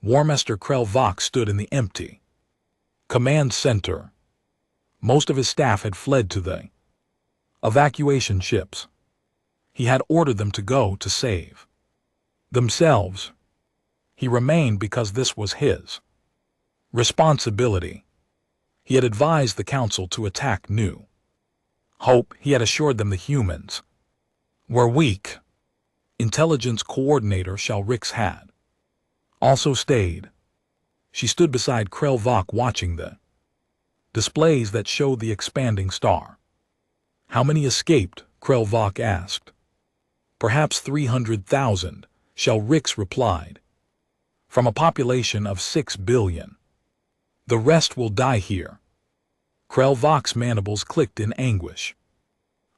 War Master Krelvok stood in the empty command center. Most of his staff had fled to the evacuation ships. He had ordered them to go to save themselves. He remained because this was his responsibility. He had advised the council to attack New Hope. He had assured them the humans were weak. Intelligence Coordinator Shalrix had also stayed. She stood beside Krelvok watching the displays that showed the expanding star. How many escaped? Krelvok asked. Perhaps 300,000, Shalrix replied. from a population of 6 billion. The rest will die here. Krelvok's mandibles clicked in anguish.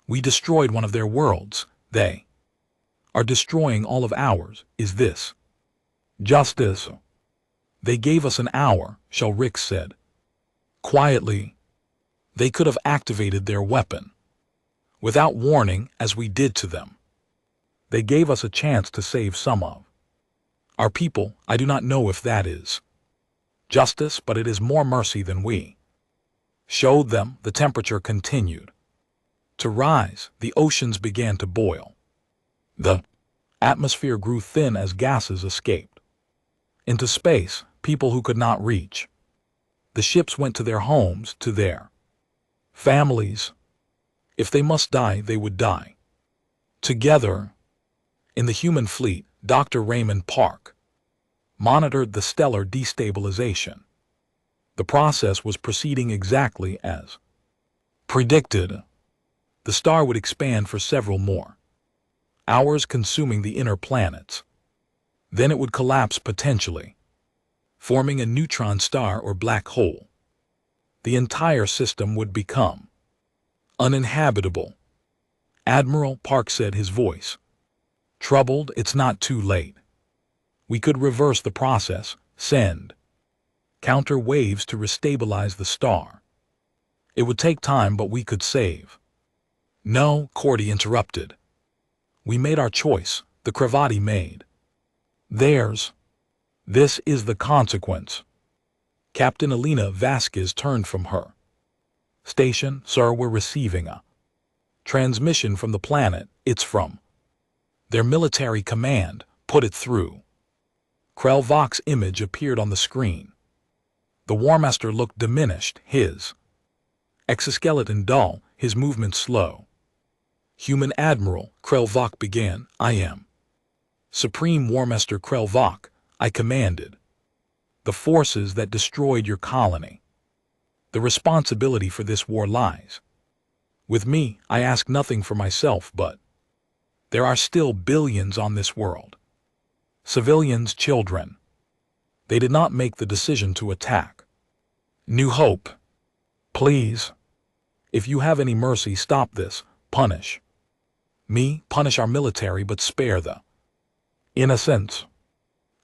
We destroyed one of their worlds. They are destroying all of ours. Is this justice? They gave us an hour, Shelrick said. Quietly, they could have activated their weapon. Without warning, as we did to them. They gave us a chance to save some of our people. I do not know if that is justice, but it is more mercy than we showed them. The temperature continued to rise. The oceans began to boil. The atmosphere grew thin as gases escaped into space, people who could not reach. The ships went to their homes, to their families. If they must die, they would die together. In the human fleet, Dr. Raymond Park monitored the stellar destabilization. The process was proceeding exactly as predicted. The star would expand for several more hours, consuming the inner planets. Then it would collapse, potentially forming a neutron star or black hole. The entire system would become uninhabitable. Admiral Park said, his voice troubled. It's not too late. We could reverse the process, send counter waves to restabilize the star. It would take time, but we could save. No, Cordy interrupted. We made our choice. The Kravati made theirs. This is the consequence. Captain Elena Vasquez turned from her station. Sir, we're receiving a transmission from the planet. It's from their military command. Put it through. Krelvok's image appeared on the screen. The War Master looked diminished, his exoskeleton dull, his movements slow. Human Admiral, Krelvok began. I am Supreme War Master Krelvok. I commanded the forces that destroyed your colony. The responsibility for this war lies with me. I ask nothing for myself, but there are still billions on this world. Civilians, children. They did not make the decision to attack. New Hope. Please. If you have any mercy, stop this. Punish me, punish our military, but spare the innocents.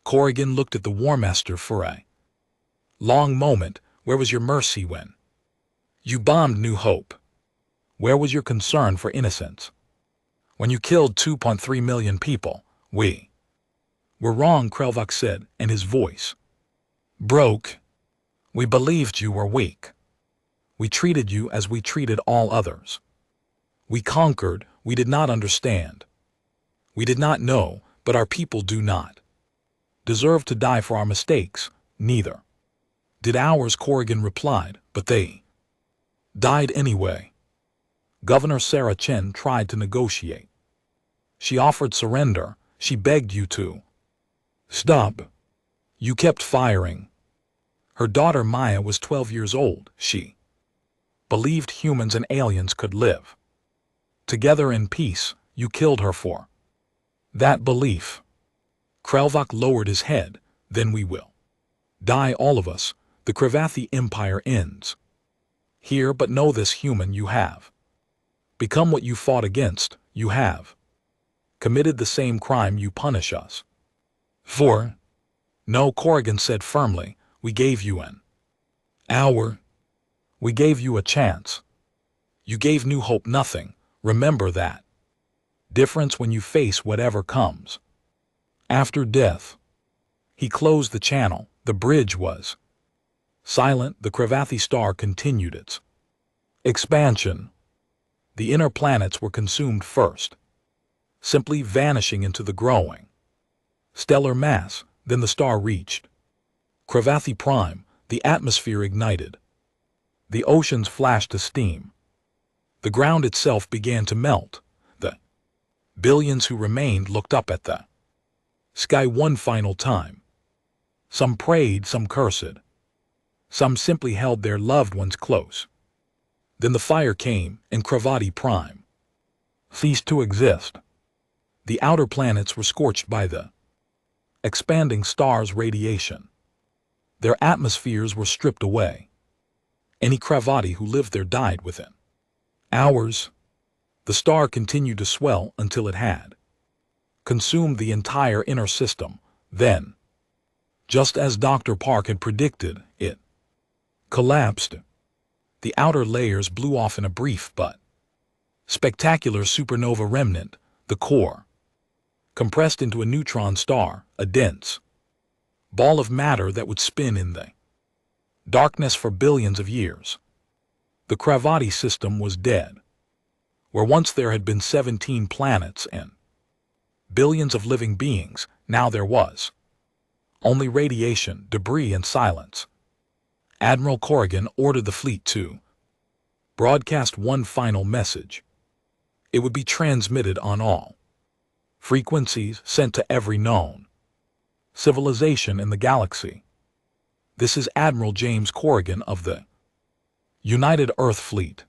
Corrigan looked at the War Master for a long moment. Where was your mercy when you bombed New Hope? Where was your concern for innocents? When you killed 2.3 million people, we were wrong, Krelvok said, and his voice broke. We believed you were weak. We treated you as we treated all others. We conquered. We did not understand. We did not know, but our people do not deserve to die for our mistakes. Neither did ours, Corrigan replied, but they died anyway. Governor Sarah Chen tried to negotiate. She offered surrender. She begged you to stop. You kept firing. Her daughter Maya was 12 years old. She believed humans and aliens could live together in peace. You killed her for that belief. Krelvok lowered his head. Then we will die, all of us. The Kravathi Empire ends here, but know this, human, you have become what you fought against. You have committed the same crime you punish us for. No, Corrigan said firmly. We gave you an hour. We gave you a chance. You gave New Hope nothing. Remember that difference when you face whatever comes after death. He closed the channel. The bridge was silent. The Kravathi star continued its expansion. The inner planets were consumed first, simply vanishing into the growing stellar mass. Then the star reached Kravathi Prime. The atmosphere ignited. The oceans flashed to steam. The ground itself began to melt. The billions who remained looked up at the sky one final time. Some prayed, some cursed. Some simply held their loved ones close. Then the fire came, and Kravathi Prime ceased to exist. The outer planets were scorched by the expanding stars' radiation. Their atmospheres were stripped away. Any Kravati who lived there died within hours. The star continued to swell until it had consumed the entire inner system. Then, just as Dr. Park had predicted, it collapsed. The outer layers blew off in a brief but spectacular supernova remnant, the core, compressed into a neutron star, a dense ball of matter that would spin in the darkness for billions of years. The Kravati system was dead. Where once there had been 17 planets and billions of living beings, now there was only radiation, debris, and silence. Admiral Corrigan ordered the fleet to broadcast one final message. It would be transmitted on all frequencies, sent to every known civilization in the galaxy. This is Admiral James Corrigan of the United Earth Fleet.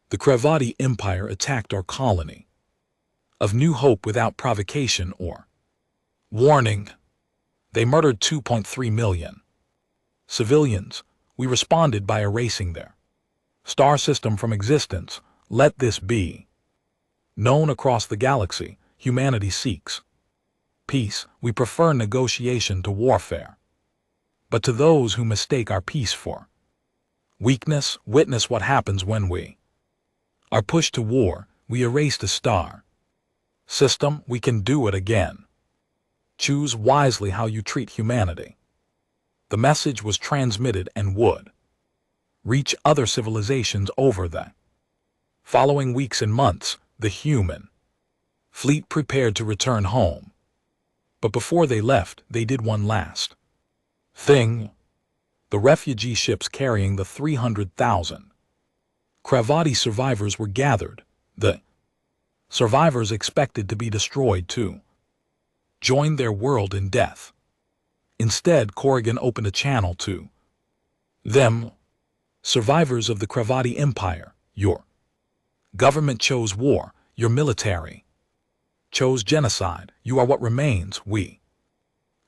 The Kravati Empire attacked our colony of New Hope without provocation or warning. They murdered 2.3 million civilians. We responded by erasing their star system from existence. Let this be known across the galaxy. Humanity seeks peace. We prefer negotiation to warfare. But to those who mistake our peace for weakness, witness what happens when we are pushed to war. We erased a star system. We can do it again. Choose wisely how you treat humanity. The message was transmitted and would reach other civilizations over the following weeks and months. The human fleet prepared to return home. But before they left, they did one last thing. The refugee ships carrying the 300,000 Kravati survivors were gathered. The survivors expected to be destroyed too, joined their world in death. Instead, Corrigan opened a channel to them. Survivors of the Kravati Empire, your government chose war, your military chose genocide. You are what remains. We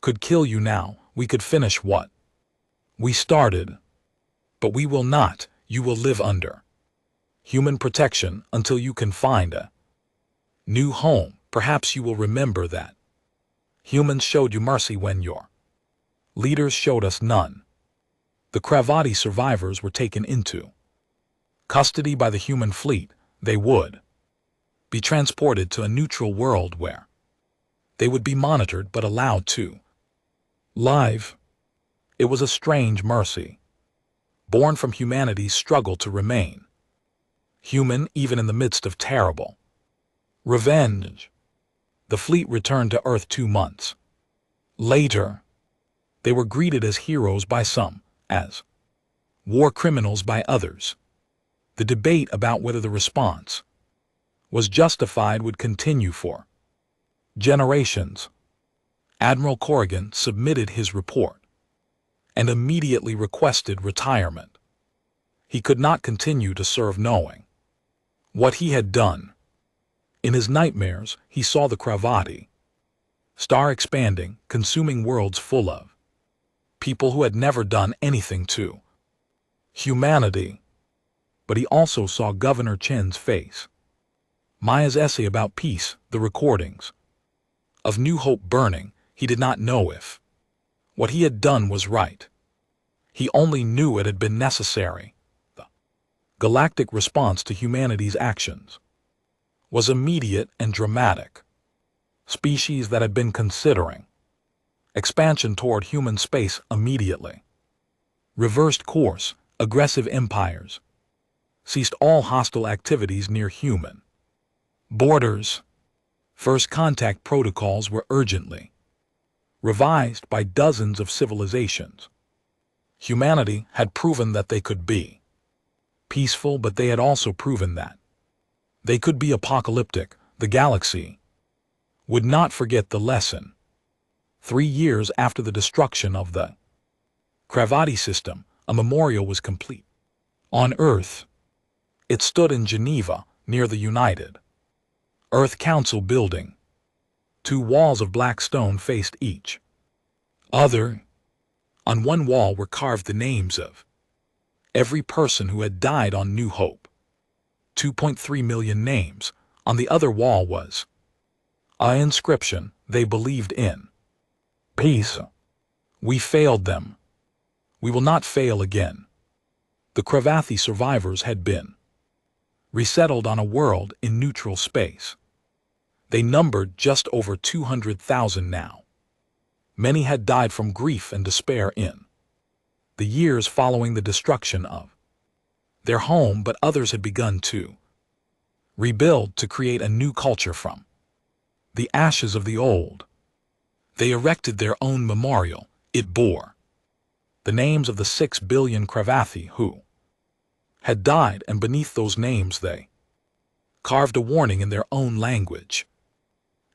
could kill you now. We could finish what we started. But we will not. You will live under human protection until you can find a new home. Perhaps you will remember that humans showed you mercy when your leaders showed us none. The Kravati survivors were taken into custody by the human fleet. They would be transported to a neutral world where they would be monitored but allowed to live. It was a strange mercy, born from humanity's struggle to remain human even in the midst of terrible revenge. The fleet returned to Earth 2 months later. They were greeted as heroes by some, as war criminals by others. The debate about whether the response was justified would continue for generations. Admiral Corrigan submitted his report and immediately requested retirement. He could not continue to serve knowing what he had done. In his nightmares, he saw the Kravati star expanding, consuming worlds full of people who had never done anything to humanity. But he also saw Governor Chen's face. Maya's essay about peace, the recordings of New Hope burning. He did not know if what he had done was right. He only knew it had been necessary. The galactic response to humanity's actions was immediate and dramatic. Species that had been considering expansion toward human space immediately reversed course. Aggressive empires ceased all hostile activities near human borders. First contact protocols were urgently revised by dozens of civilizations. Humanity had proven that they could be peaceful, but they had also proven that they could be apocalyptic. The galaxy would not forget the lesson. 3 years after the destruction of the Kravati system, a memorial was complete on Earth. It stood in Geneva, near the United Earth Council building. 2 walls of black stone faced each Other. On one wall were carved the names of every person who had died on New Hope. 2.3 million names. On the other wall was an inscription they believed in. Peace. We failed them. We will not fail again. The Cravathi survivors had been resettled on a world in neutral space. They numbered just over 200,000 now. Many had died from grief and despair in the years following the destruction of their home, but others had begun to rebuild to create a new culture from the ashes of the old. They erected their own memorial. It bore the names of the 6 billion Cravathi who had died, and beneath those names they carved a warning in their own language.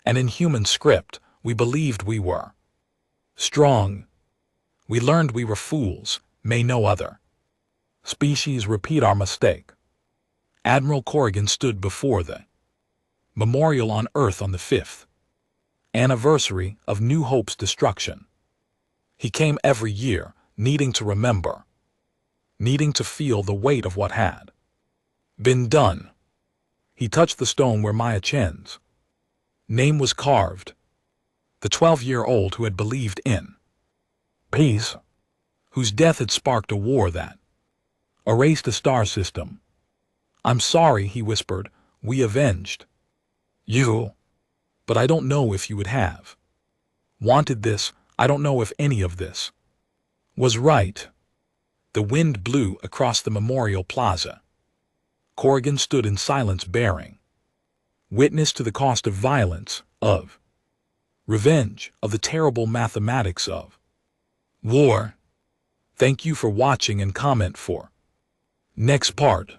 And in human script, we believed we were strong. We learned we were fools. May no other species repeat our mistake. Admiral Corrigan stood before the memorial on Earth on the 5th anniversary of New Hope's destruction. He came every year, needing to remember, needing to feel the weight of what had been done. He touched the stone where Maya Chen's name was carved, the 12-year-old who had believed in peace, whose death had sparked a war that erased a star system. I'm sorry, he whispered. We avenged you, but I don't know if you would have wanted this. I don't know if any of this was right. The wind blew across the memorial plaza. Corrigan stood in silence, bearing witness to the cost of violence, of revenge, of the terrible mathematics of war. Thank you for watching, and comment for next part.